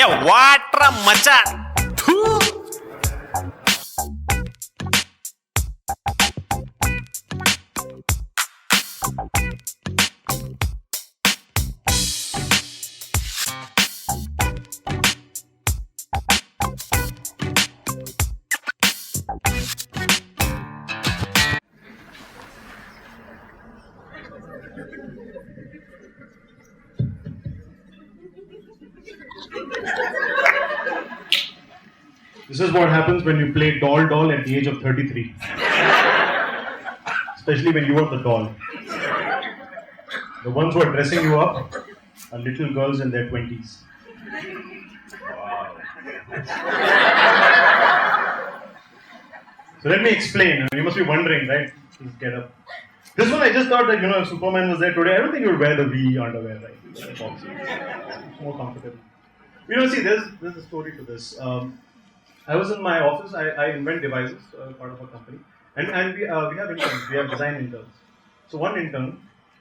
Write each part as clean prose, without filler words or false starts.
ఏ వాట్రా మచ్చా థూ. This is what happens when you play doll at the age of 33. Especially when you are the doll. The ones who are dressing you up are little girls in their 20s. Wow. So let me explain. You must be wondering, right? Please get up. This one I just thought that, if Superman was there today, I don't think you would wear the V underwear, right? It's more comfortable. See, there's a story to this. I was in my office. I invent devices, part of a company, and we have interns. We have design interns. So one intern,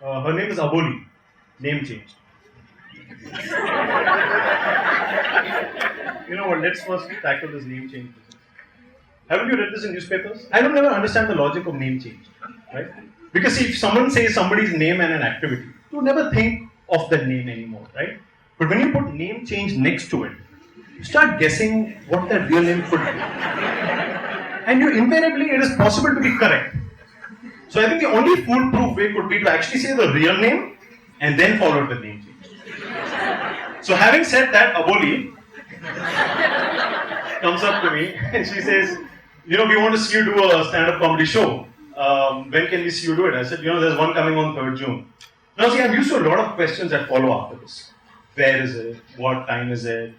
her name is Aboli, name changed. You know what? Let's first tackle this name change business. Haven't you read this in newspapers? I don't ever understand the logic of name change, right? Because see, if someone says somebody's name and an activity, you never think of the name anymore, right? But when you put name change next to it, you start guessing what that real name could be. And invariably, it is possible to be correct. So I think the only foolproof way could be to actually say the real name and then follow it with name change. So having said that, Aboli comes up to me and she says, we want to see you do a stand-up comedy show. When can we see you do it? I said, there's one coming on 3rd June. Now see, I'm used to a lot of questions that follow after this. Where is it? What time is it?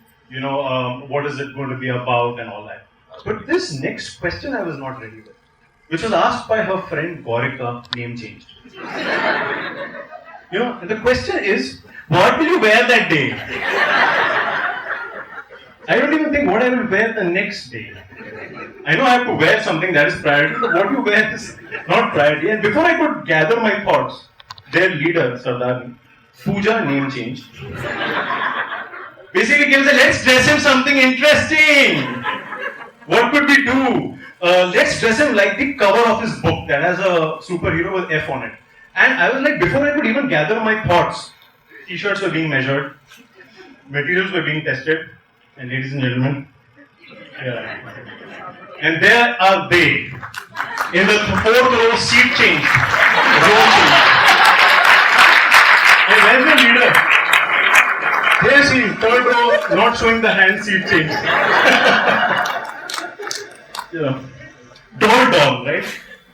What is it going to be about and all that. But this next question I was not ready with, which was asked by her friend Gaurika, name changed. And the question is, what will you wear that day? I don't even think what I will wear the next day. I know I have to wear something that is priority, but what you wear is not priority. And before I could gather my thoughts, their leader, Sardar, Pooja, name changed. Basically came and said, let's dress him something interesting. What could we do? Let's dress him like the cover of his book that has a superhero with F on it. And I was like, before I could even gather my thoughts, t-shirts were being measured, materials were being tested, and ladies and gentlemen, and there are they, in the 4th row, seat change, row change. And where's the leader? There she is, 3rd row, not showing the hand, seat change. Doll, right?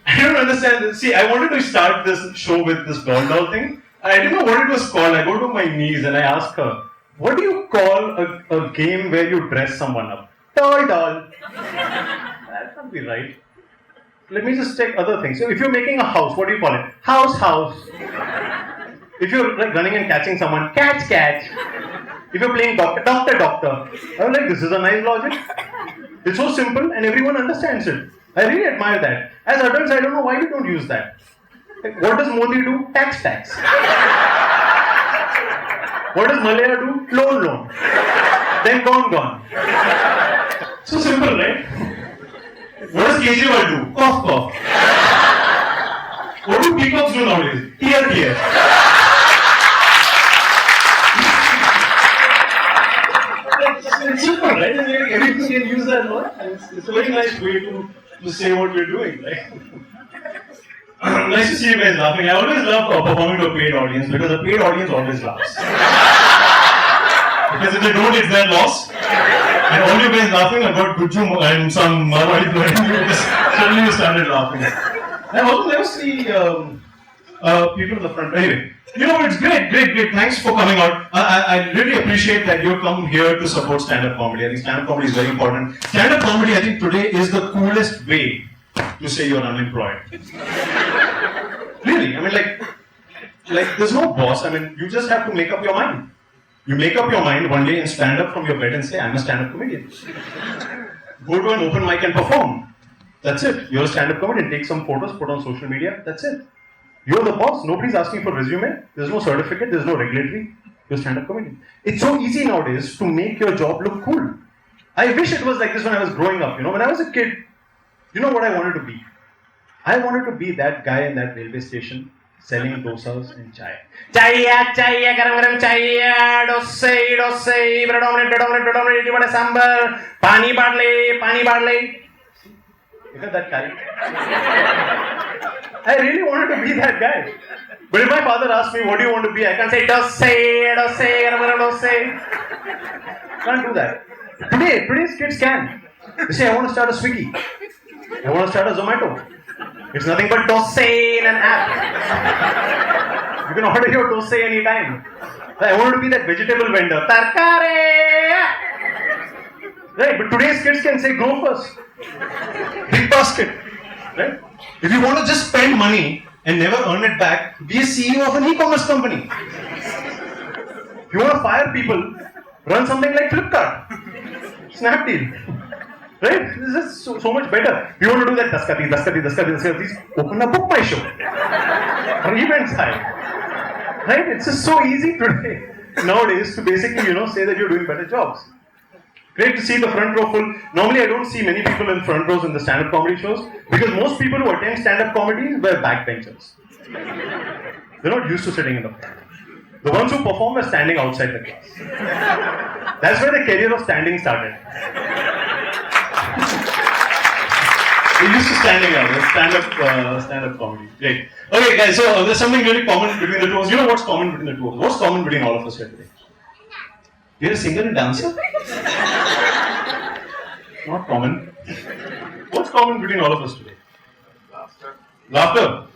I don't understand this. See, I wanted to start this show with this doll thing. I didn't know what it was called. I go to my niece and I ask her, what do you call a game where you dress someone up? Doll. That can't be right. Let me just check other things. So if you're making a house, what do you call it? House. If you're like running and catching someone, catch. If you're playing doctor. I was like, this is a nice logic. It's so simple and everyone understands it. I really admire that. As adults, I don't know why we don't use that. Like, what does Modi do? Tax. What does Malaya do? Loan. Then gone. So simple, right? What does Kejriwal do? Cough. What do peacocks do nowadays? Tear. It's simple, right? Everything can use that word. It's a very nice way to say what we're doing, right? Nice to see you guys laughing. I always love performing to a paid audience because a paid audience always laughs. Because if they don't, it's their loss. And all you guys laughing about Guju and some Marwadi suddenly you started laughing. I also never see people in the front. Anyway, it's great. Thanks for coming out. I really appreciate that you come here to support stand-up comedy. I think stand-up comedy is very important. Stand-up comedy, I think today is the coolest way to say you're unemployed. Really, like there's no boss. You just have to make up your mind. You make up your mind one day and stand up from your bed and say, I'm a stand-up comedian. Go to an open mic and perform. That's it. You're a stand-up comedian. Take some photos, put on social media. That's it. You're the boss. Nobody's asking for resume. There's no certificate. There's no regulatory. you're a stand-up comedian. It's so easy nowadays to make your job look cool. I wish it was like this when I was growing up. When I was a kid, you know what I wanted to be? I wanted to be that guy in that railway station selling dosas and chai. Chaya, garam chaya, dosai, bread omelette, vada sambar, pani badle. Look at that character. I really wanted to be that guy. But if my father asked me, what do you want to be? I can't say dosai, garam. Can't do that. Today's kids can. They say, I want to start a Swiggy. I want to start a Zomato. It's nothing but dosai in an app. You can order your dosai anytime. I want to be that vegetable vendor. Tarkare! Right, but today's kids can say, grow first. Big basket. Right? If you want to just spend money and never earn it back, be a CEO of an e-commerce company. If you want to fire people, run something like Flipkart. Snapdeal. Right? This is so much better. You want to do that Daskati, please open a book my show. Or event side. Right? It's just so easy today. Nowadays to basically, say that you're doing better jobs. Great to see the front row full. Normally I don't see many people in front rows in the stand-up comedy shows because most people who attend stand-up comedy were backbenchers. They're not used to sitting in the front. The ones who perform are standing outside the class. That's where the career of standing started. They used to standing out, stand-up comedy. Great. Okay, guys. So there's something really common between the two of us. You know what's common between the two of us? What's common between all of us here today? You're a singer and dancer? Not common. What's common between all of us today? Laughter.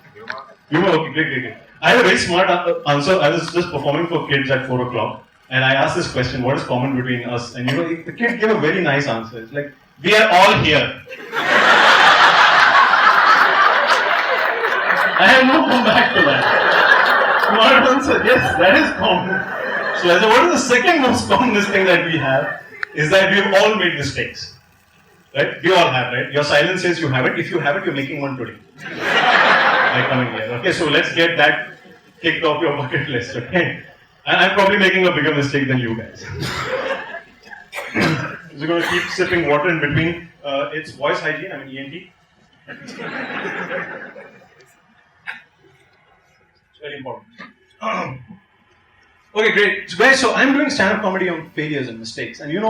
Humor. Okay, great. I had a very smart answer. I was just performing for kids at 4 o'clock, and I asked this question: what is common between us? And the kid gave a very nice answer. It's like, we are all here. I have no comeback to that. Smart answer. Yes, that is common. So I said, what is the second most commonest thing that we have? Is that we've all made mistakes. Right? We all have, right? Your silence says you haven't. If you haven't, you're making one today. By coming here. Okay, so let's get that kicked off your bucket list, okay? And I'm probably making a bigger mistake than you guys. We're going to keep sipping water in between. It's voice hygiene, ENT. It's very important. Okay, great. So guys, I'm doing stand-up comedy on failures and mistakes. And in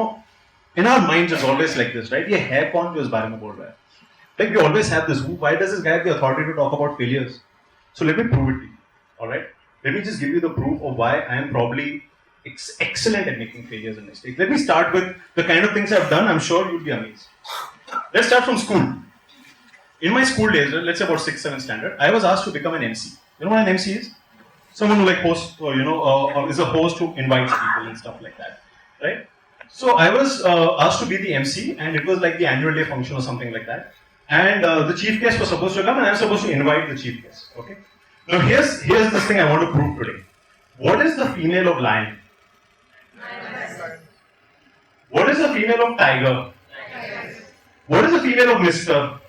our minds it's always like this, right? Ye hai kaun jo is bare mein bol raha hai? Like we always have this, why does this guy have the authority to talk about failures? So let me prove it to you. Alright? Let me just give you the proof of why I am probably excellent at making failures and mistakes. Let me start with the kind of things I've done. I'm sure you'll be amazed. Let's start from school. In my school days, let's say about 6th, 7th standard, I was asked to become an MC. You know what an MC is? Someone who hosts, or is a host who invites people and stuff like that, right? So I was asked to be the MC, and it was like the annual day function or something like that. And the chief guest was supposed to come, and I'm supposed to invite the chief guest. Okay. Now here's this thing I want to prove today. What is the female of lion? What is the female of tiger? What is the female of Mister?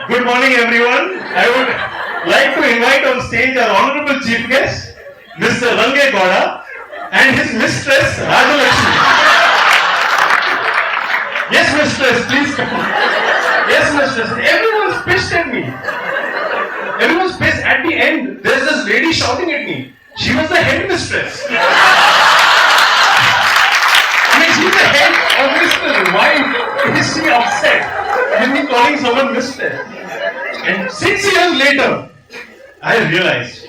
Good morning, everyone. I would like to invite on stage our honorable chief guest, Mr. Range Gowda, and his mistress, Rajalakshmi. Yes, mistress, please come. Yes, mistress. Everyone's pissed at me. Everyone's pissed. At the end, there's this lady shouting at me. She was the head mistress. She's the head of mistress. Why is she upset with me calling someone mistress? And 6 years later, I realized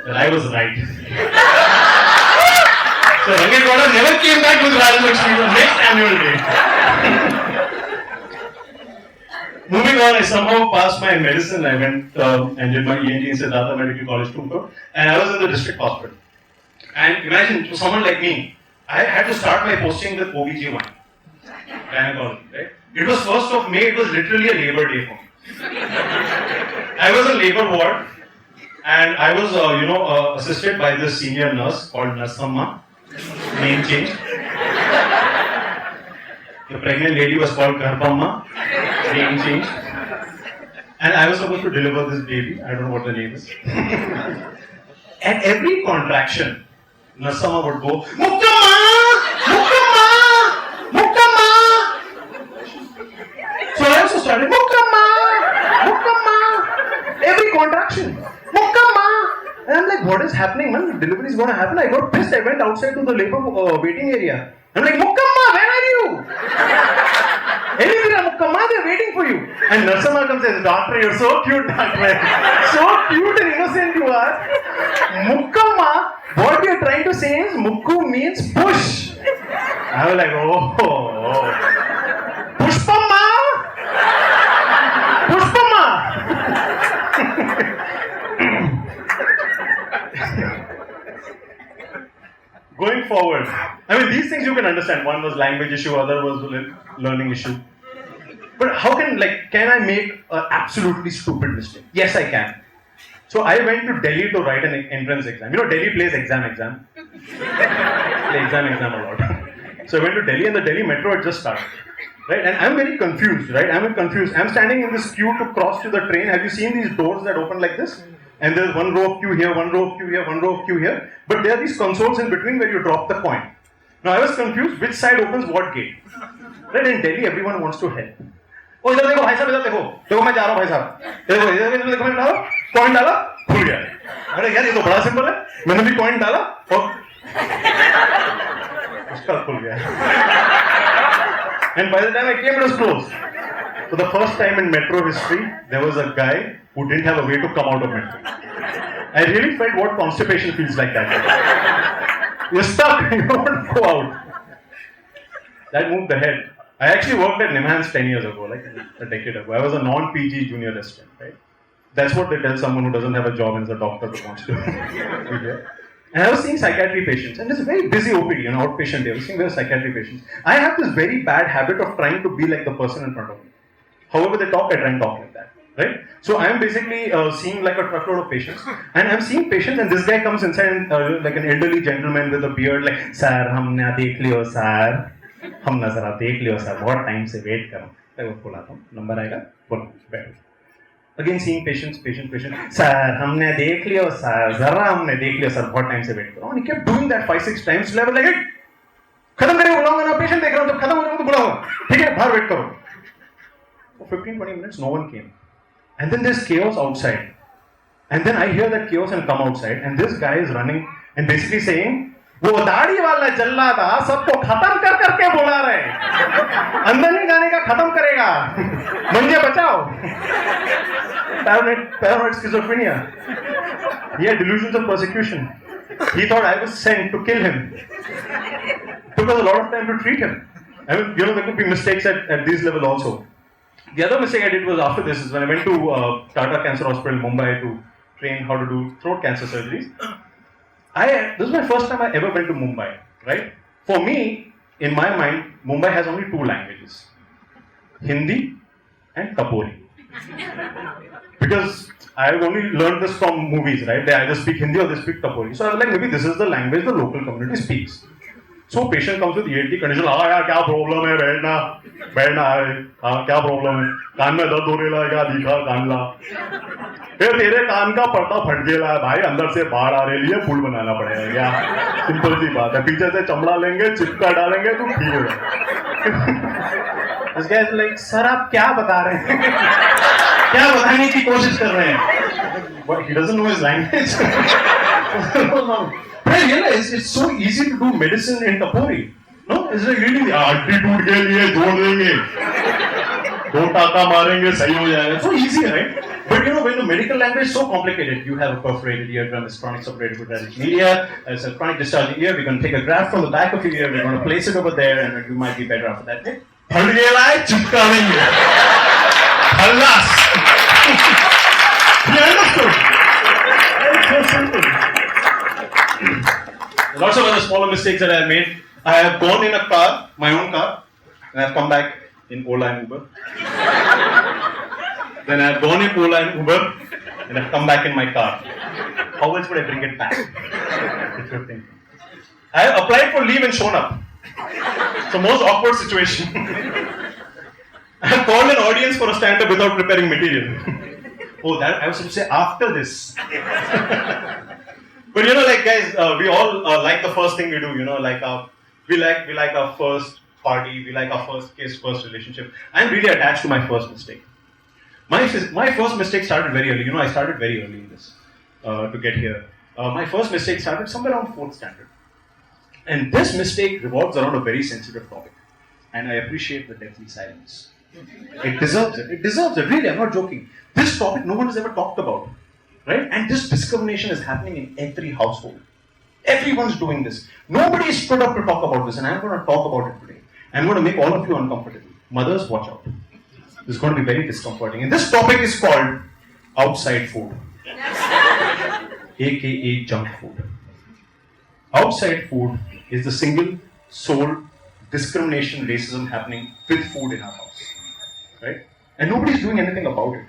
that I was right. So Range Gowda never came back with Rajalakshmi the next annual day. Moving on, I somehow passed my medicine. I went and did my ENT in Siddhartha Medical College, Tumkur, and I was in the district hospital. And imagine, for someone like me, I had to start my posting with OBGYN, gynecology, right? It was 1st of May, it was literally a labor day for me. I was in labor ward, and I was, assisted by this senior nurse called Nasamma, name change. The pregnant lady was called Garbhamma, name change. And I was supposed to deliver this baby. I don't know what the name is. At every contraction, Narsama would go, Mukkamma! Mukkamma! Mukkamma! So I also started, Mukkamma! Mukkamma! Every contraction, Mukkamma! And I'm like, what is happening, man? The delivery is going to happen. I got pissed. I went outside to the labor waiting area. I'm like, Mukkamma, where are you? Elvira, Mukkamma, they're waiting for you. And Narsama comes and says, doctor, you're so cute, doctor. So cute and innocent you are. Mukkamma, what we are trying to say is, Mukku means push. I was like, oh. Pushpamma! Pushpamma! Going forward, I mean, these things you can understand. One was language issue, other was learning issue. But how can I make an absolutely stupid mistake? Yes, I can. So I went to Delhi to write an entrance exam. You know, Delhi plays exam. Play exam a lot. So I went to Delhi and the Delhi metro had just started. Right? And I'm very confused, right? I'm standing in this queue to cross to the train. Have you seen these doors that open like this? And there's one row of queue here, one row of queue here, one row of queue here. But there are these consoles in between where you drop the coin. Now I was confused which side opens what gate. Right? In Delhi, everyone wants to help. Oh, इधर देखो भाई साहब, इधर देखो मैं जा रहा हूँ भाई साहब, देखो देखो मैंने डाला, कॉइन डाला, खुल गया. अरे यार ये तो बड़ा सिंपल है, मैंने भी कॉइन डाला और उसका खुल गया. And by the time I came, it was closed. For the first time in metro history, there was a guy who didn't have a way to come out of metro. I really felt what constipation feels like that. You're stuck, you don't go out. That moved the head. I actually worked at Nimhans 10 years ago, like a decade ago. I was a non-PG junior resident, right? That's what they tell someone who doesn't have a job and is a doctor who wants to. And I was seeing psychiatry patients, and it's a very busy OPD, an outpatient day. I was seeing various psychiatry patients. I have this very bad habit of trying to be like the person in front of me. However they talk, I try and talk like that, right? So I'm basically seeing like a truckload of patients, and I'm seeing patients, and this guy comes inside like an elderly gentleman with a beard, like, "Sir, हमने देख लियो sir, हमने जरा देख लियो sir, बहुत time से wait कर रहा हूँ." मैं वो बुलाता हूँ, number आएगा, बोलो, बैठो. Again seeing patients. Sir, हमने देख लियो sir, जरा हमने देख लियो sir, बहुत time से wait कर रहा हूँ. And he kept doing that 5-6 times. Level like, खत्म करें बुलाऊंगा ना, patient देख रहा हूँ, जब खत्म हो जाएगा तो बुलाऊंगा. ठीक है, बाहर wait करो. For 15-20 minutes, no one came. And then there's chaos outside. And then I hear that chaos and come outside, and this guy is running and basically saying, वो दाढ़ी वाला जल्ला था, सबको खत्म कर करके बोला रहे, अंदर नहीं जाने का खत्म करेगा, मुझे बचाओ. Paranoid schizophrenia. He had delusions of persecution. He thought I was sent to kill him. It took us a lot of time to treat him. I mean, there could be mistakes at this level also. The other mistake I did was after this is when I went to Tata Cancer Hospital in Mumbai to train how to do throat cancer surgeries. This was my first time I ever went to Mumbai, right? For me, in my mind, Mumbai has only two languages, Hindi and Kapuri. Because I've only learned this from movies, right? They either speak Hindi or they speak Kapuri. So I was like, maybe this is the language the local community speaks. So patient comes with ENT condition, यार क्या problem है, बैठना है, क्या problem है, कान में दर्द होने लगा, दिखा कान ला, फिर तेरे कान का पर्दा फट गया है भाई, अंदर से बाहर आ रही है, पुल बनाना पड़ेगा क्या, सिंपल सी बात है, पीछे से चमड़ा लेंगे, चिपका डालेंगे तो ठीक हो जाएगा. This guy is like, sir आप क्या बता रहे हैं, क्या बताने की कोशिश कर रहे हैं? But he doesn't know his language. But I realized it's so easy to do medicine in Kapuri. No, it's like really altitude के लिए जोड़ देंगे, दो टाका मारेंगे सही हो जाएगा. So easy, right? But when the medical language is so complicated, you have a perforated eardrum, it's chronic suppurative quadratic media, it's a chronic discharging ear. We're going to take a graft from the back of your ear, we're going to place it over there, and you might be better after that. फट गया है, चिपका नहीं है, खल्लास. You understood? It's so simple. Lots of other smaller mistakes that I have made. I have gone in a car, my own car, and I have come back in Ola and Uber. Then I have gone in Ola and Uber, and I have come back in my car. How else would I bring it back? I have applied for leave and shown up. It's the most awkward situation. I have called an audience for a stand-up without preparing material. Oh, that I was supposed to say after this. But you know, like guys, we all like the first thing we do. You know, like we like our first party, we like our first kiss, first relationship. I'm really attached to my first mistake. My first mistake started very early. You know, I started very early in this to get here. My first mistake started somewhere around 4th standard. And this mistake revolves around a very sensitive topic. And I appreciate the deathly silence. It deserves it. It deserves it. Really, I'm not joking. This topic no one has ever talked about. Right? And this discrimination is happening in every household. Everyone's doing this. Nobody stood up to talk about this, and I'm going to talk about it today. I'm going to make all of you uncomfortable. Mothers, watch out. This is going to be very discomforting. And this topic is called outside food. AKA junk food. Outside food is the single sole discrimination, racism happening with food in our house. Right? And nobody's doing anything about it.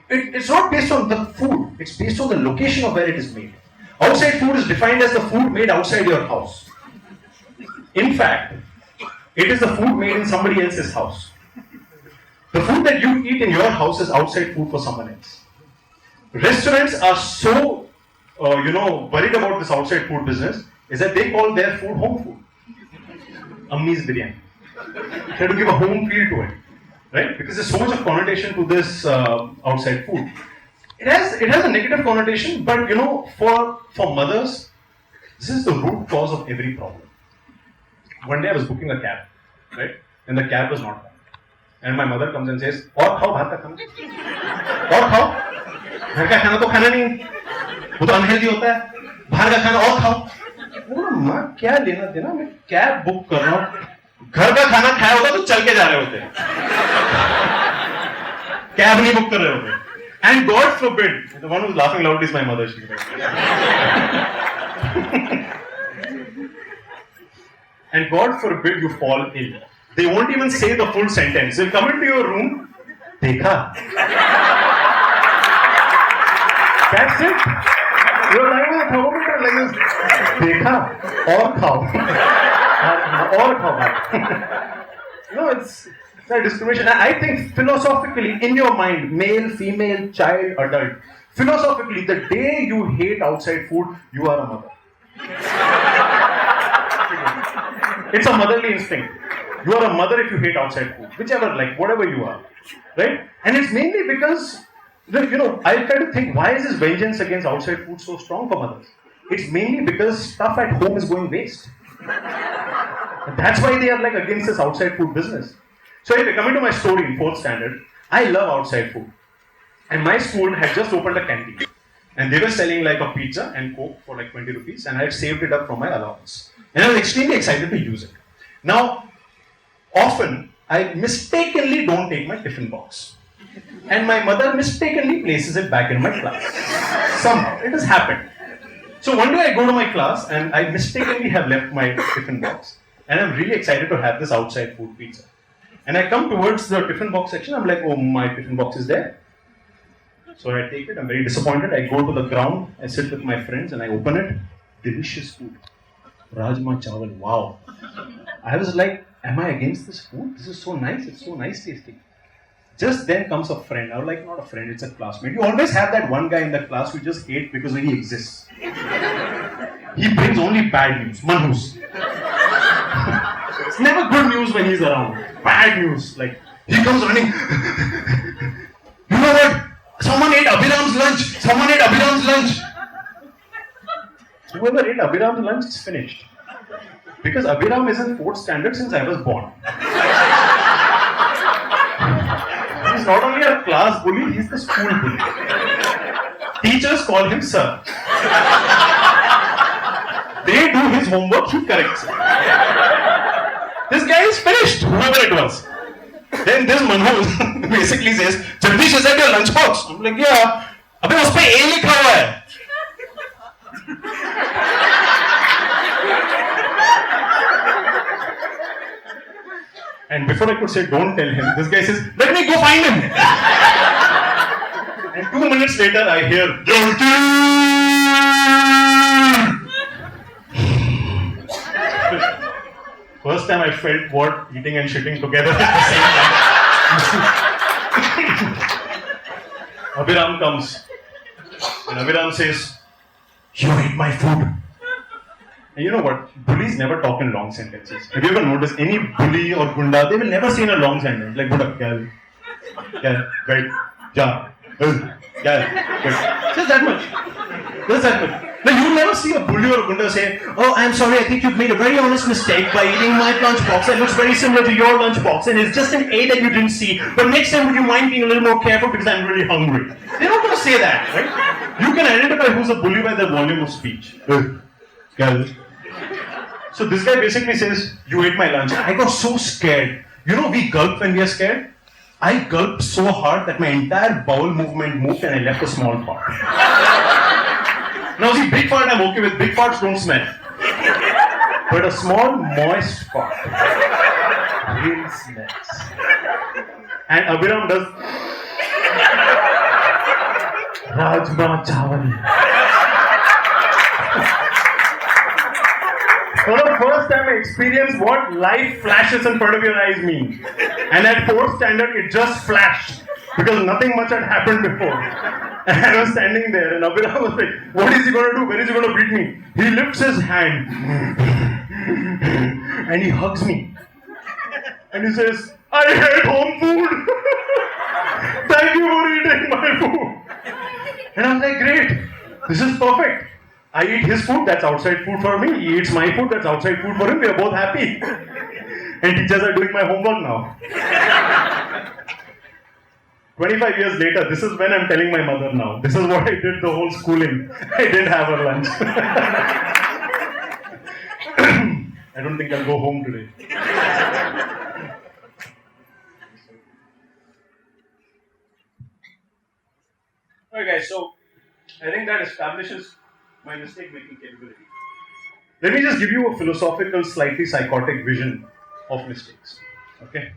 It's not based on the food, it's based on the location of where it is made. Outside food is defined as the food made outside your house. In fact, it is the food made in somebody else's house. The food that you eat in your house is outside food for someone else. Restaurants are so, worried about this outside food business is that they call their food home food. Ammi's biryani. Try to give a home feel to it. Right? Because there's so much of connotation to this outside food. It has a negative connotation, but for mothers, this is the root cause of every problem. One day I was booking a cab, right? And the cab was not found. And my mother comes and says, "और खाओ भात का खाना, और खाओ, घर का खाना तो खाना नहीं, वो तो अनहेल्दी होता है, बाहर का खाना और खाओ." बोला, माँ क्या लेना देना, मैं कैब बुक कर रहा हूँ, घर का खाना खाया होता तो चल के जा रहे होते, कैब नहीं बुक कर रहे होते. And God forbid, the one who's laughing loud is my mother. She's right. And God forbid you fall ill. They won't even say the full sentence. They'll come into your room. Dekha. That's it. You're lying on the thermometer like this. Dekha. Or khao. Or khao. No, it's that discrimination. I think philosophically, in your mind, male, female, child, adult, philosophically, the day you hate outside food, you are a mother. It's a motherly instinct. You are a mother if you hate outside food, whichever, like whatever you are, right? And it's mainly because, I try to think, why is this vengeance against outside food so strong for mothers? It's mainly because stuff at home is going waste. That's why they are like against this outside food business. So anyway, coming to my story in 4th standard, I love outside food. And my school had just opened a canteen. And they were selling like a pizza and Coke for like 20 rupees, and I had saved it up from my allowance. And I was extremely excited to use it. Now, often, I mistakenly don't take my tiffin box. And my mother mistakenly places it back in my class. Somehow, it has happened. So one day I go to my class and I mistakenly have left my tiffin box. And I'm really excited to have this outside food pizza. And I come towards the tiffin box section, I'm like, oh, my tiffin box is there. So I take it, I'm very disappointed. I go to the ground, I sit with my friends and I open it. Delicious food. Rajma chawal, wow. I was like, am I against this food? This is so nice, it's so nice tasting. Just then comes a friend. I was like, not a friend, it's a classmate. You always have that one guy in the class who just hate because he exists. He brings only bad news, manhus. It's never good news when he's around. Bad news. Like, he comes running. You know what? Someone ate Abhiram's lunch. Someone ate Abhiram's lunch. Whoever ate Abhiram's lunch is finished. Because Abhiram is in 4th standard since I was born. He's not only a class bully, he's the school bully. Teachers call him sir. They do his homework, he corrects it. This guy is finished, whoever it was. Then this manhu basically says, Jagdish, is that your lunchbox? I'm like, yeah. Abhi uspe A likha hua hai. And before I could say, don't tell him, this guy says, let me go find him. And 2 minutes later, I hear, first time I felt what eating and shitting together at the same time. Abhiram comes and Abhiram says, "You ate my food." And you know what? Bullies never talk in long sentences. Have you ever noticed any bully or gunda? They will never say in a long sentence like "Budak, kya, wait, ja, just that much. Just that much. Now you will never see a bully or a gunda say, "Oh, I'm sorry, I think you've made a very honest mistake by eating my lunchbox. It looks very similar to your lunchbox, and it's just an A that you didn't see. But next time, would you mind being a little more careful because I'm really hungry?" They're not going to say that, right? You can identify who's a bully by their volume of speech. So this guy basically says, "You ate my lunch." I got so scared. You know, we gulp when we are scared. I gulped so hard that my entire bowel movement moved and I left a small fart. Now see, big fart I'm okay with. Big farts don't smell. But a small moist fart really smells. And Abhiram does Rajma Chawal. For the first time I experienced what life flashes in front of your eyes mean. And at 4th standard it just flashed. Because nothing much had happened before. And I was standing there and Abhiram was like, "What is he going to do? When is he going to beat me?" He lifts his hand and he hugs me. And he says, "I hate home food. Thank you for eating my food." And I was like, "Great. This is perfect. I eat his food, that's outside food for me. He eats my food, that's outside food for him. We are both happy." And teachers are doing my homework now. 25 years later, this is when I'm telling my mother now. This is what I did the whole schooling. I didn't have her lunch. I don't think I'll go home today. Alright guys, so I think that establishes my mistake making capability. Let me just give you a philosophical, slightly psychotic vision of mistakes. Okay?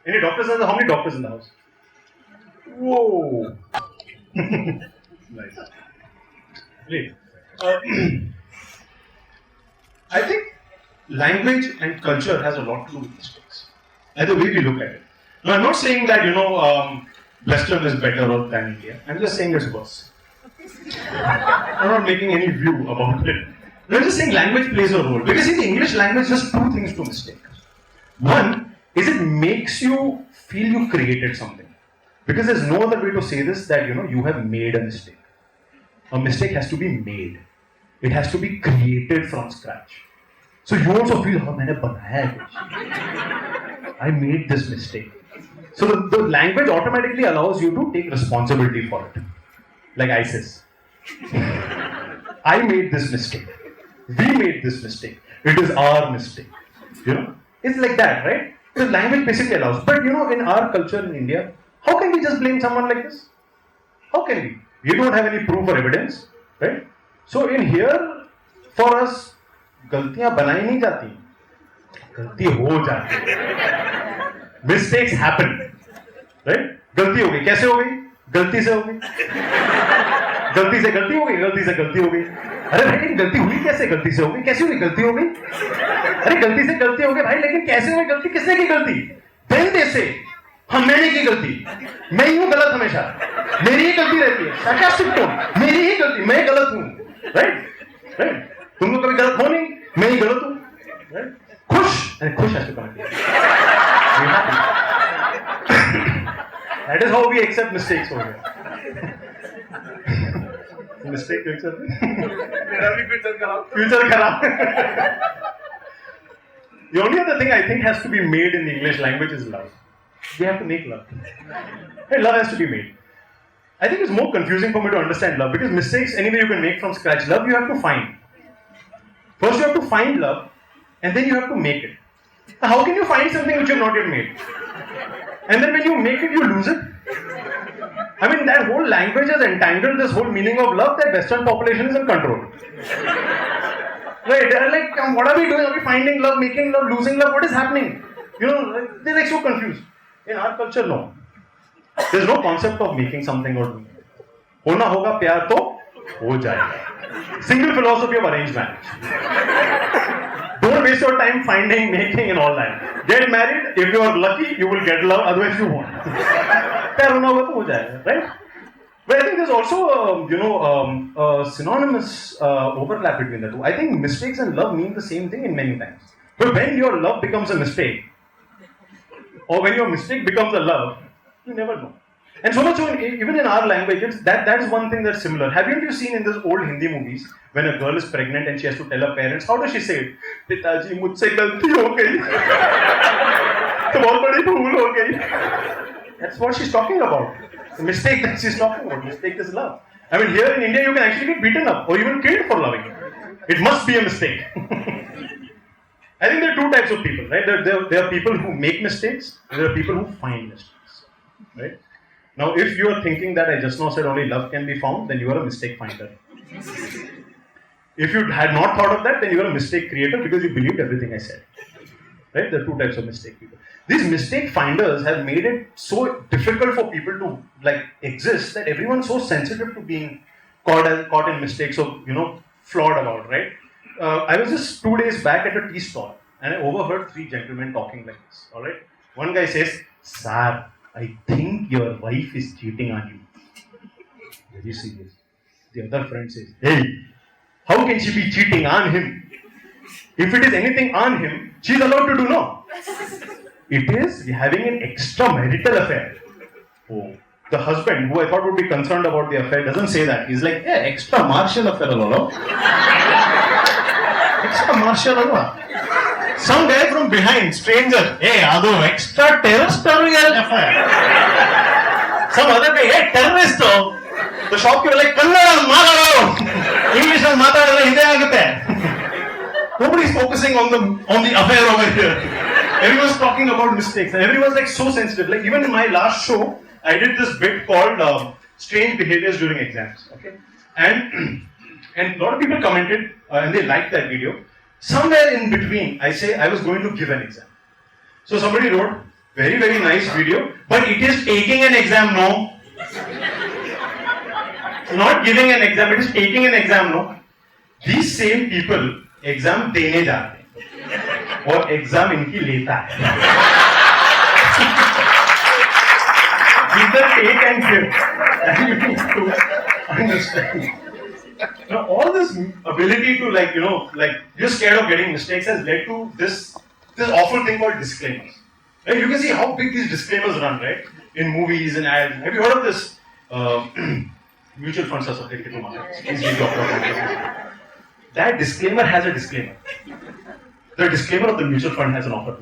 Any doctors in the how many doctors in the house? Whoa! Nice. Great. I think language and culture has a lot to do with mistakes. And the way we look at it. Now, I'm not saying that, Western is better than India. I'm just saying it's worse. I'm not making any view about it. I'm just saying language plays a role. Because in the English language, there's two things to mistake. One is it makes you feel you created something. Because there's no other way to say this that you have made a mistake. A mistake has to be made. It has to be created from scratch. So you also feel, "Oh, मैंने बनाया कुछ. I made this mistake." So the language automatically allows you to take responsibility for it. Like ISIS. I made this mistake. We made this mistake. It is our mistake. It's like that, right? The language basically allows. But in our culture in India, how can we just blame someone like this? How can we? We don't have any proof or evidence, right? So in here, for us, गलतियां बनाई नहीं जाती, गलती हो जाती. Mistakes happen, right? गलती हो गई, कैसे हो गई? गलती से हो गई. गलती से गलती हो गई, गलती से गलती हो गई. अरे भाई गलती हुई कैसे? गलती से हो गई. कैसे हुई? गलती हो गई. अरे गलती से गलती हो गई भाई, लेकिन कैसे हुई गलती? किसने की गलती? Then they say, मैंने की गलती, मैं ही हूं गलत हमेशा, मेरी ही गलती रहती है. sarcastic tone, मेरी ही गलती, मैं गलत हूं, राइट? तुम लोग कभी गलत हो नहीं, मैं ही गलत हूं, राइट? खुश has to come at That is how we accept mistakes over here. Mistake to accept. Future kharab. The only other thing I think has to be made in the English language is love. We have to make love. Hey, love has to be made. I think it's more confusing for me to understand love because mistakes, anyway, you can make from scratch. Love, you have to find. First, you have to find love, and then you have to make it. Now, how can you find something which you have not yet made? And then when you make it, you lose it. I mean, that whole language has entangled this whole meaning of love that Western population is in control. Right? They're like, what are we doing? Are we finding love, making love, losing love? What is happening? They're like so confused. In our culture, no. There's no concept of making something or doing it. होना होगा प्यार तो हो जाएगा. Single philosophy of arranged marriage. Don't waste your time finding, making and all that. Get married. If you are lucky, you will get love. Otherwise, you won't. प्यार होना होगा तो हो जाएगा, right? But I think there's also, a synonymous overlap between the two. I think mistakes and love mean the same thing in many times. But when your love becomes a mistake, or when your mistake becomes a love, you never know. And so much so, even in our language, that is one thing that's similar. Haven't you seen in those old Hindi movies, when a girl is pregnant and she has to tell her parents, how does she say it? Pitaji, mujhse galti ho gayi. To bahut badi bhool ho gayi. That's what she's talking about. The mistake that she's talking about. Mistake is love. I mean, here in India, you can actually get beaten up or even killed for loving. It must be a mistake. I think there are two types of people, right? There are people who make mistakes, and there are people who find mistakes, right? Now, if you are thinking that I just now said only love can be found, then you are a mistake finder. If you had not thought of that, then you are a mistake creator because you believed everything I said. Right? There are two types of mistake people. These mistake finders have made it so difficult for people to exist that everyone's so sensitive to being caught in mistakes or flawed about, right? I was just 2 days back at a tea stall and I overheard 3 gentlemen talking like this. All right, one guy says, "Sir, I think your wife is cheating on you." Very serious. The other friend says, "Hey, how can she be cheating on him? If it is anything on him, she is allowed to do no. It is having an extramarital affair." Oh. The husband, who I thought would be concerned about the affair, doesn't say that. He's like, "Yeah, extra martial affair, alone." Extra martial affair. Some guy from behind, stranger, "Hey, ado extra terrestrial affair." Some other guy, "Hey, terrorist." The shopkeeper like, "Kannada maatadaro." English al maatadala ide agutte. Nobody's focusing on the affair over here. Everyone's talking about mistakes. And everyone's like so sensitive. Like even in my last show, I did this bit called strange behaviors during exams. Okay, and a lot of people commented and they liked that video. Somewhere in between, I say I was going to give an exam. So somebody wrote, "Very, very nice video, but it is taking an exam, no." Not giving an exam, it is taking an exam, no. These same people exam देने जाते हैं और exam इनकी लेता है. Either take and give. And you need to understand. Now, all this ability to you're scared of getting mistakes has led to this awful thing called disclaimers. Right? You can see how big these disclaimers run, right? In movies and ads. Have you heard of this? Mutual funds are subject to markets. That disclaimer has a disclaimer. The disclaimer of the mutual fund has an offer.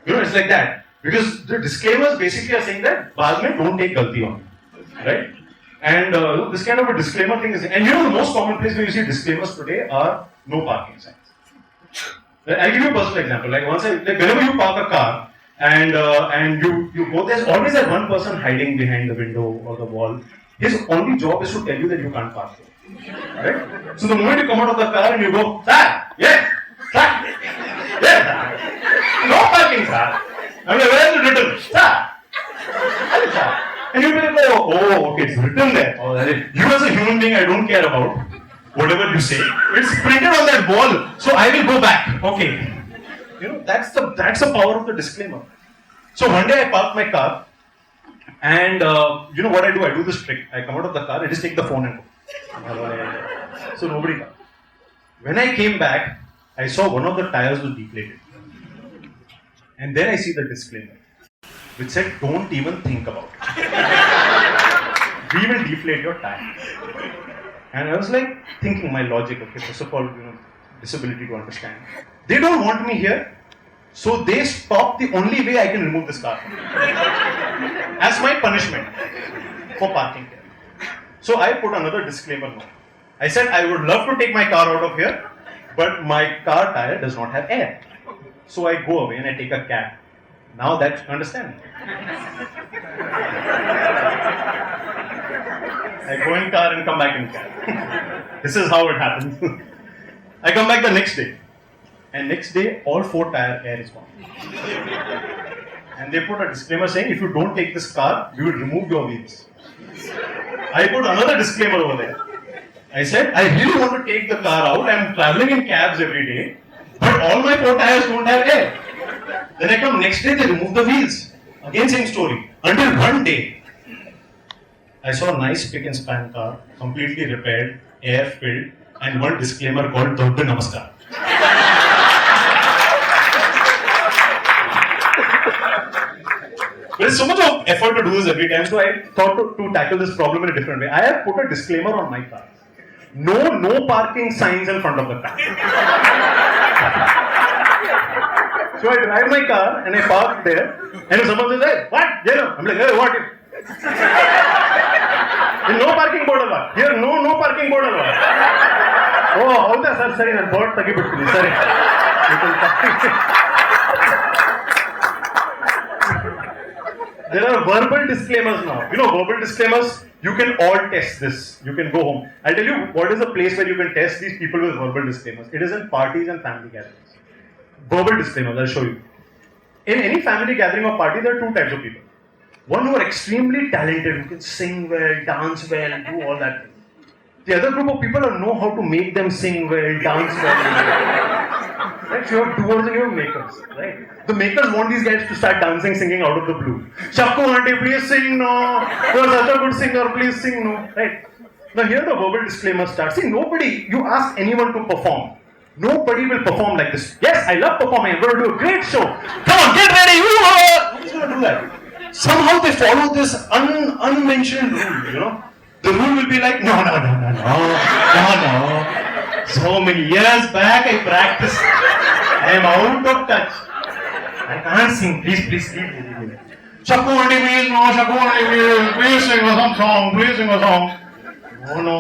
It's like that. Because the disclaimers basically are saying that baad mein don't take galti on. Right? And this kind of a disclaimer thing is, and the most common place where you see disclaimers today are no parking signs. I'll give you a personal example. Whenever you park a car and you go, there's always that one person hiding behind the window or the wall. His only job is to tell you that you can't park there. Right? So the moment you come out of the car and you go, "Sir, yes, sir, yes, sir. No parking, sir." I'm like, "Where is it written?" "Sir, sir." And you will be like, "Oh, okay, it's written there." Oh, you as a human being, I don't care about whatever you say. It's printed on that wall, so I will go back. Okay. That's the power of the disclaimer. So one day I parked my car, and what I do? I do this trick. I come out of the car, I just take the phone and go. So nobody comes. When I came back, I saw one of the tires was deflated. And then I see the disclaimer, which said, "Don't even think about it. We will deflate your tire." And I was like thinking my logic, okay, first of all, disability to understand. They don't want me here, so they stop the only way I can remove this car as my punishment for parking here. So I put another disclaimer note. I said I would love to take my car out of here, but my car tire does not have air. So I go away and I take a cab. Now that's understand. I go in car and come back in cab. This is how it happens. I come back the next day. And next day, all 4 tire air is gone. And they put a disclaimer saying, "If you don't take this car, we will remove your wheels." I put another disclaimer over there. I said, "I really want to take the car out. I'm traveling in cabs every day, but all my 4 tires don't have air." Then I come next day, they remove the wheels. Again, same story. Until one day, I saw a nice pick and span car, completely repaired, air filled, and one disclaimer called Dodda Namaskar. There's so much of effort to do this every time, so I thought to tackle this problem in a different way. I have put a disclaimer on my car. No parking signs in front of the car. So I drive my car and I park there, and if someone says, "Hey, what? I'm like, "Hey, what? No parking board alwa. Here, no parking board alwa." Oh, howda sir, sorry, ನಾನು board ತೆಗಿಬಿಡ್ತೀನಿ, sorry. There are verbal disclaimers now. You know, verbal disclaimers, you can all test this. You can go home. I'll tell you what is a place where you can test these people with verbal disclaimers. It is in parties and family gatherings. Verbal disclaimers, I'll show you. In any family gathering or party, there are two types of people. One who are extremely talented, who can sing well, dance well, and do all that. The other group of people know how to make them sing well, dance well. Right? You have doers and you have makers. Right? The makers want these guys to start dancing, singing out of the blue. Shakku auntie, please sing no. You are such a good singer, please sing no. Right? Now here the verbal disclaimer starts. See, nobody, you ask anyone to perform. Nobody will perform like this. Yes, I love performing. I'm going to do a great show. Come on, get ready. Nobody's going to do that. Somehow they follow this unmentioned rule, you know. The rule will be like, no. So many years back I practiced. I am out of touch. I can't sing. Please, leave. Shakku auntie, please, no. Shakku auntie, please sing some song. Please sing a song. No.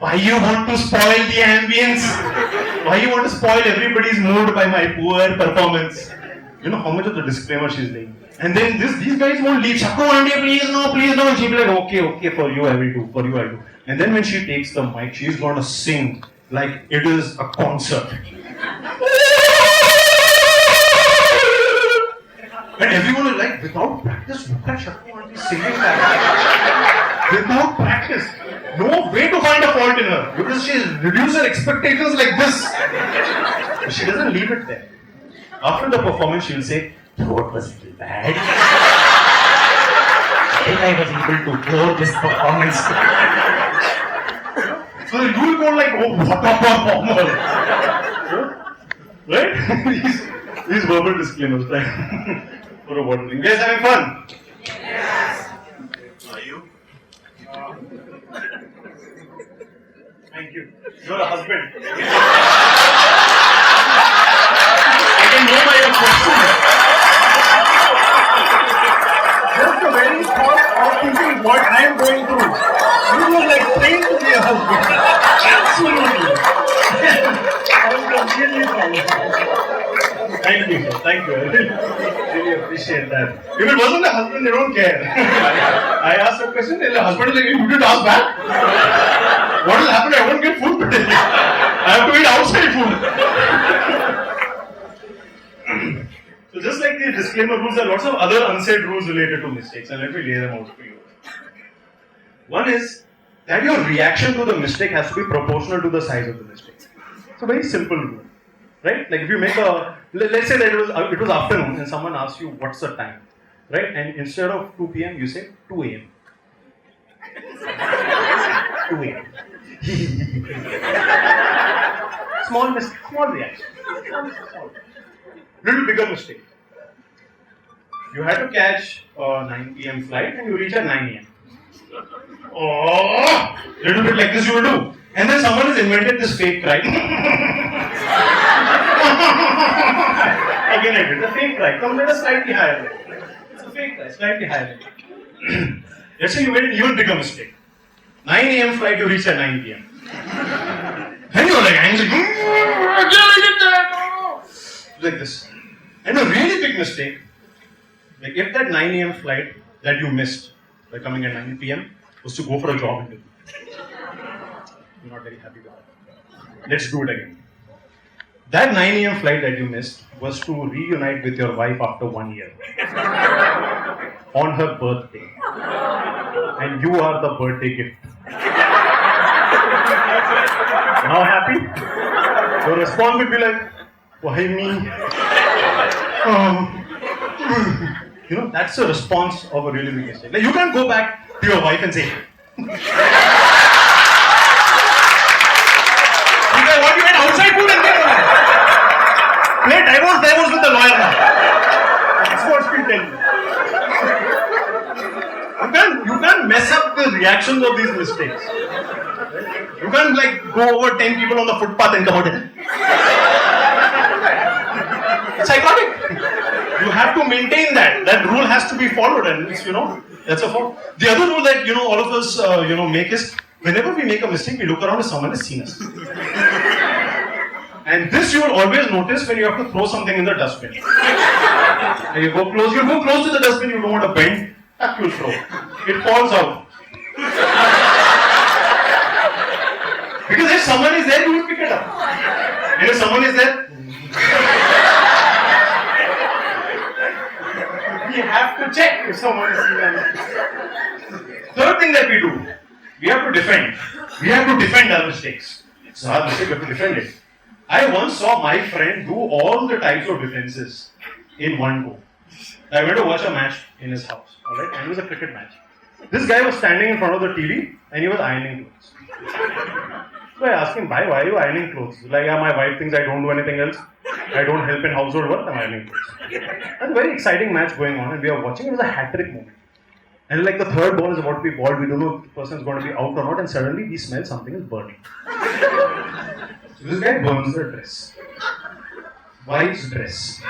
Why you want to spoil the ambience? Why you want to spoil everybody's mood by my poor performance? You know how much of the disclaimer she's laying. And then these guys won't leave. Shakku auntie, please no. And she'll be like, okay, for you I will do. And then when she takes the mic, she's going to sing like it is a concert. And everyone is like, without practice, look at Shakku auntie singing that. Without practice. No way to find a fault in her. Because she's reduced her expectations like this. But she doesn't leave it there. After the performance, she'll say, "Throat was a little bad. I think I was able to blow this performance." So you will go like, "Oh, what a performer!" Right? these verbal disclaimers, right? For a word. You guys having fun? Yes. Are you? Thank you. You're a husband. I can know by your question. Just the very thought of thinking what I am going through. You were like trained to be a husband. Absolutely. I'm completely fine. Thank you, sir. Thank you. I really appreciate that. If it wasn't a husband, they don't care. I asked a question, the husband is like, "You didn't ask back? What will happen? I won't get food today. I have to eat outside food." So just like the disclaimer rules, there are lots of other unsaid rules related to mistakes, and let me lay them out for you. One is that your reaction to the mistake has to be proportional to the size of the mistake. It's a very simple rule, right? Like if you make let's say that it was afternoon and someone asks you what's the time, right? And instead of 2 p.m. you say 2 a.m. 2 a.m. Small mistake, small reaction. Little bigger mistake. You had to catch a 9 p.m. flight and you reach at 9 a.m. Oh, little bit like this you will do. And then someone has invented this fake cry. Again I did the fake cry. Come with a slightly higher rate. It's a fake cry, slightly higher rate. Let's say you made an even bigger mistake. 9 a.m. flight, you reach at 9 p.m. And you're like angry. Like this. And a really big mistake, like if that 9 a.m. flight that you missed by coming at 9 p.m. was to go for a job interview. You're not very happy with that. Let's do it again. That 9 a.m. flight that you missed was to reunite with your wife after 1 year. On her birthday. And you are the birthday gift. Now happy? Your response would be like, why me? You know, that's a response of a really big mistake. Like, you can't go back to your wife and say, He's like, what, you went outside food and came home? Play divorce with the lawyer now. That's what she'll tell you. You can't mess up the reactions of these mistakes. You can't like go over 10 people on the footpath and come out. It's psychotic. You have to maintain that. That rule has to be followed, and it's, that's a fault. The other rule that all of us make is whenever we make a mistake, we look around if someone has seen us. And this you will always notice when you have to throw something in the dustbin. And you go close to the dustbin, you don't want to bend, you'll throw. It falls out. Because if someone is there, you will pick it up. And if someone is there, we have to check if someone is there. Third thing that we do, we have to defend. We have to defend our mistakes. It's our mistake, we have to defend it. I once saw my friend do all the types of defenses in one go. I went to watch a match in his house, alright, and it was a cricket match. This guy was standing in front of the TV and he was ironing clothes. So I asked him, why are you ironing clothes? Like, my wife thinks I don't do anything else. I don't help in household work, I'm ironing clothes. That's a very exciting match going on, and we are watching. It was a hat-trick moment. And like the third ball is about to be balled, we don't know if the person is going to be out or not, and suddenly we smell something is burning. So this guy burns the dress. Wife's dress.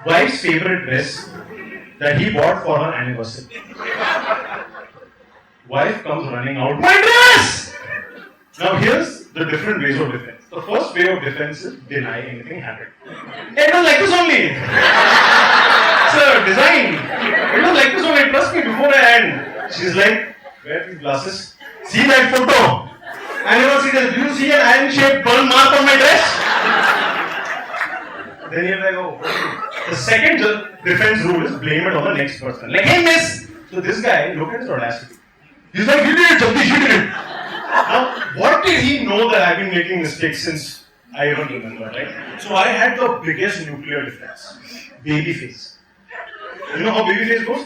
Wife's favorite dress that he bought for her anniversary. Wife comes running out, my dress! Now here's the different ways of defense. The first way of defense is deny anything happened. Hey, it was like this only. It's a design. It was like this only. Trust me before I end. She's like, where are these glasses? See that photo? Anniversary, do you see an iron-shaped burn mark on my dress? Then you're like, oh. The second defense rule is blame it on the next person. Like, hey miss! So this guy, look at his audacity. He's like, you did it, Jagdish, you did it. Now, what did he know that I've been making mistakes since I even remember, right? So I had the biggest nuclear defense. Baby face. You know how baby face goes?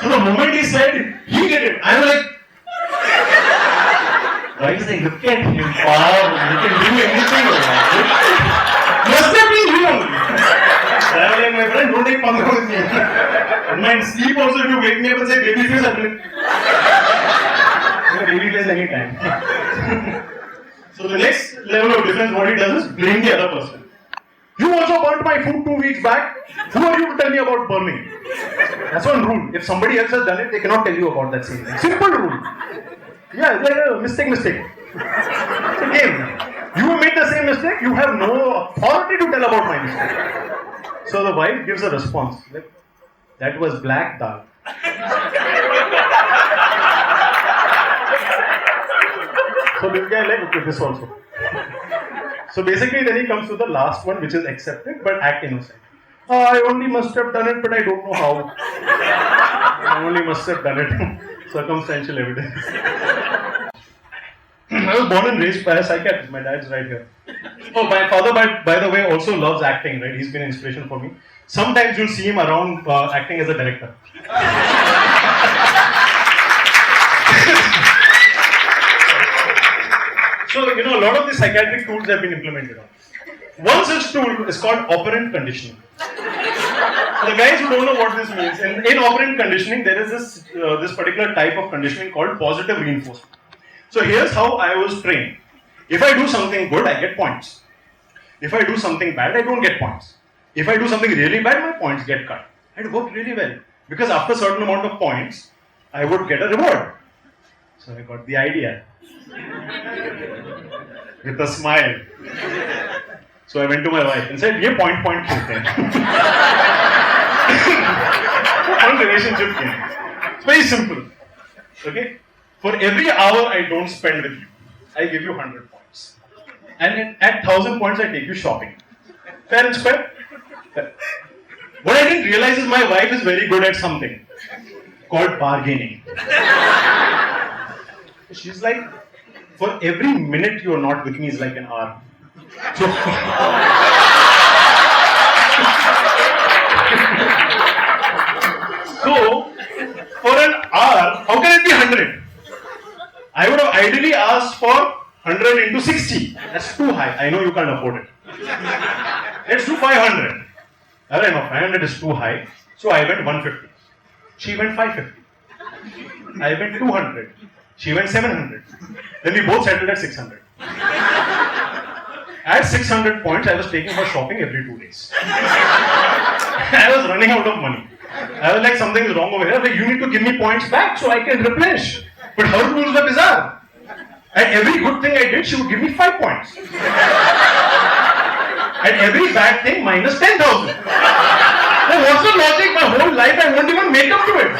So the moment he said, he did it. I was like, why is he look at him? Wow, you can do anything. Must have been you only. I was like, my friend, don't take fun with me. And my sleep also, if you wake me up and say baby face, I'm like, baby face anytime. So the next level of defense, what he does is blame the other person. You also burnt my food 2 weeks back. Who are you to tell me about burning? That's one rule. If somebody else has done it, they cannot tell you about that same thing. Simple rule. Yeah, mistake. It's a game. You made the same mistake, you have no authority to tell about my mistake. So the wife gives a response. Like, that was black dal. So this guy like, okay, this also. So basically then he comes to the last one, which is accepted but act innocent. Oh, I only must have done it, but I don't know how. I only must have done it. Circumstantial evidence. I was born and raised by a psychiatrist. My dad's right here. Oh, my father, by the way, also loves acting, right? He's been an inspiration for me. Sometimes you'll see him around acting as a director. So, a lot of the psychiatric tools have been implemented on. One such tool is called operant conditioning. The guys who don't know what this means, in operant conditioning, there is this particular type of conditioning called positive reinforcement. So here's how I was trained. If I do something good, I get points. If I do something bad, I don't get points. If I do something really bad, my points get cut. It worked really well. Because after a certain amount of points, I would get a reward. So I got the idea. With a smile. So I went to my wife and said, "Ye point खेलते हैं." One relationship game. It's very simple. Okay? For every hour I don't spend with you, I give you 100 points. And at 1000 points, I take you shopping. Fair and square? Fair. What I didn't realize is my wife is very good at something called bargaining. She's like, for every minute you are not with me is like an hour. So, 600. I would have ideally asked for 100 into 60. That's too high. I know you can't afford it. Let's do 500. I don't know, 500 is too high. So I went 150. She went 550. I went 200. She went 700. Then we both settled at 600. At 600 points, I was taking her shopping every 2 days. I was running out of money. I was like, something is wrong over here. Like, you need to give me points back so I can replenish. But her rules were bizarre. And every good thing I did, she would give me 5 points. And every bad thing, minus 10,000. Now, what's the logic? My whole life, I won't even make up to it.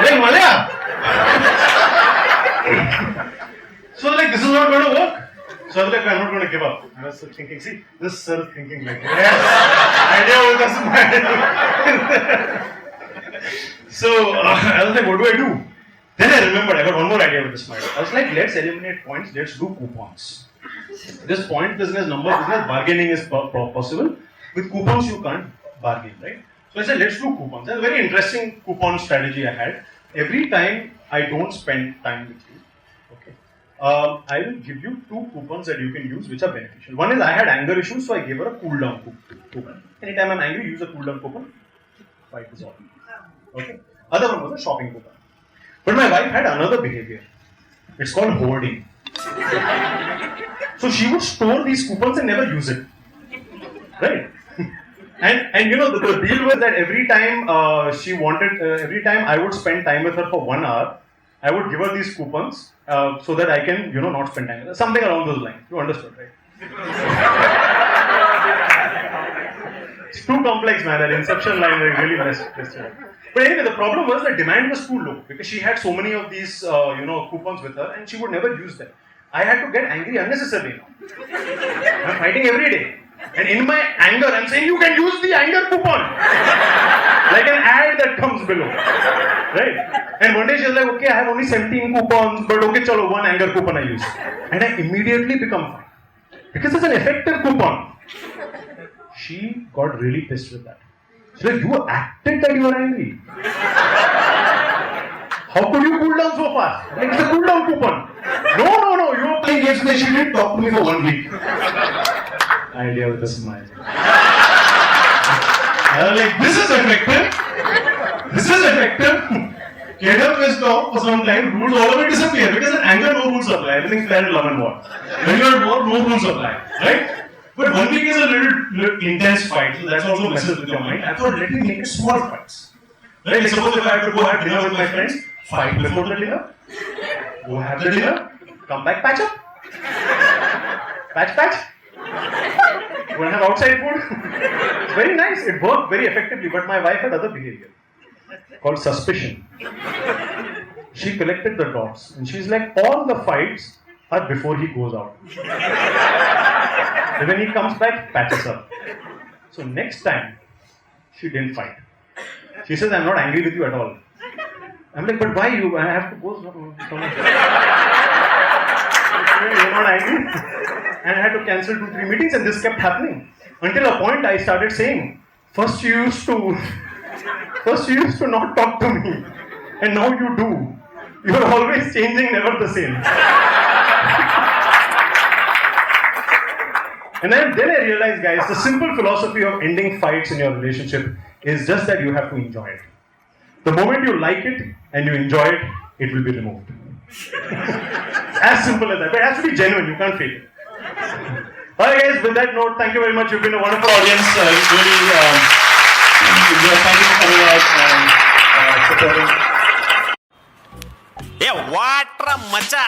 Like, Malaya. So, like, this is not going to work. So I was like, I'm not going to give up. I was thinking, see, this self thinking like, yes, idea was So I was like, what do I do? Then I remembered, I got one more idea with this mind. I was like, let's eliminate points, let's do coupons. This point business, number business, bargaining is possible. With coupons, you can't bargain, right? So I said, let's do coupons. That's a very interesting coupon strategy I had. Every time I don't spend time with you, okay, I will give you 2 coupons that you can use which are beneficial. One is I had anger issues, so I gave her a cool down coupon. Anytime I'm angry, use a cool down coupon. Fight is all. Okay. Other one was a shopping coupon. But my wife had another behavior. It's called hoarding. So she would store these coupons and never use it. Right? And you know, the deal was that every time every time I would spend time with her for 1 hour, I would give her these coupons so that I can, you know, not spend time with her. Something along those lines. You understood, right? It's too complex, man. That inception line really messed it up. But anyway, the problem was the demand was too low because she had so many of these, coupons with her, and she would never use them. I had to get angry unnecessarily now. I'm fighting every day. And in my anger, I'm saying, you can use the anger coupon. Like an ad that comes below. Right? And one day she's like, okay, I have only 17 coupons, but okay, chalo, 1 anger coupon I use. And I immediately become fine. Because it's an effective coupon. She got really pissed with that. She's like, you acted that you were angry. How could you cool down so fast? Like, it's a cool down coupon. No, you were playing games and she didn't talk to me for 1 week. Idea with a smile. I was like, this is effective. This is effective. Get up, let's talk for some time. Rules all of it disappear because in anger, no rules apply. Everything's fair in love and war. When you're at war, no rules apply. Right? But 1 week is a little intense fight, so that also messes with your mind. I thought, let me make it small fights. Right? Like, suppose if I have to go have dinner with my friends, fight before the dinner, go have the dinner, come back, patch up. Patch. You want to have outside food? It's very nice. It worked very effectively, but my wife had other behavior called suspicion. She collected the dots and she's like, all the fights are before he goes out. And when he comes back, patches up. So next time, she didn't fight. She says, I'm not angry with you at all. I'm like, but why you? I have to go somewhere. You're not angry? And I had to cancel 2-3 meetings and this kept happening. Until a point I started saying, first you used to not talk to me. And now you do. You're always changing, never the same. And then I realized, guys, the simple philosophy of ending fights in your relationship is just that you have to enjoy it. The moment you like it and you enjoy it, it will be removed. As simple as that. But it has to be genuine, you can't fake it. Alright guys, with that note, thank you very much. You've been a wonderful audience. Really thank you for coming out and supporting. Yeah, what a macha.